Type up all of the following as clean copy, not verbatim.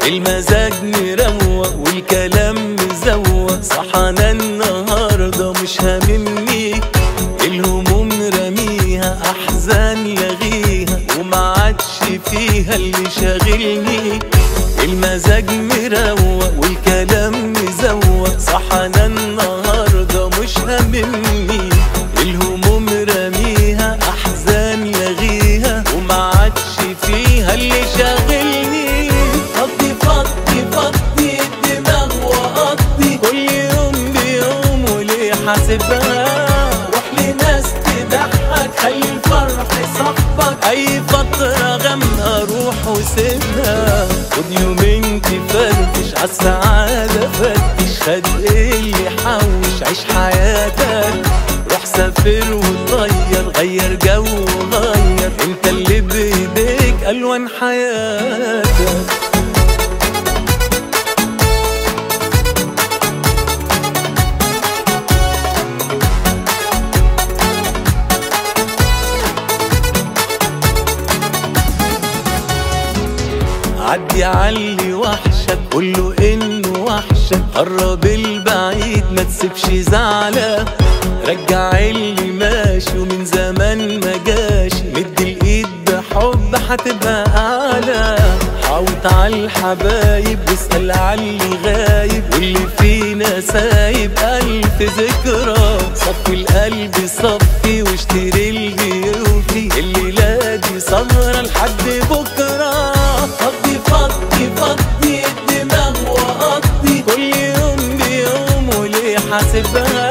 المزاج مروق والكلام مزوق، صحنا النهارده مش هاممني، الهموم رميها احزان لغيها وما عادش فيها اللي شاغلني. المزاج مروق والكلام مزوق، صحنا النهارده مش هاممني، الهموم رميها احزان لغيها وما عادش فيها اللي شاغلني. فضي فضي فضي الدماغ وقضي كل يوم بيوم وليه حاسبها، روح لناس تضحك خلي الفرح صاحبك، اي فترة غامقة روح وسيبها، خد يومين تفرفش عالسعادة فتش، خد اللي حوش عيش حياتك، روح سافر وطير غير جو وغير، انت اللي بايديك الوان حياتك. عدي عاللي وحشك قوله انه وحشك، قرب البعيد ما تسيبش زعله، رجع اللي ماشي ومن زمان ما جاشي، مد الايد بحب هتبقى اعلى، حاوط عالحبايب واسأل عاللي غايب، واللي فينا سايب الف ذكرى، صفي القلب صفي واشتري اللي يوفي، الليلة دي سهرة لحد بكرة. فضي فضي فضي الدماغ وقضي كل يوم بيوم وليه حاسبها،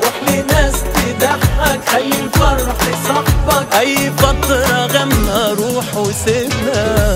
روح لناس تضحك خلي الفرح صاحبك، اي فترة غامقة روح وسيبها.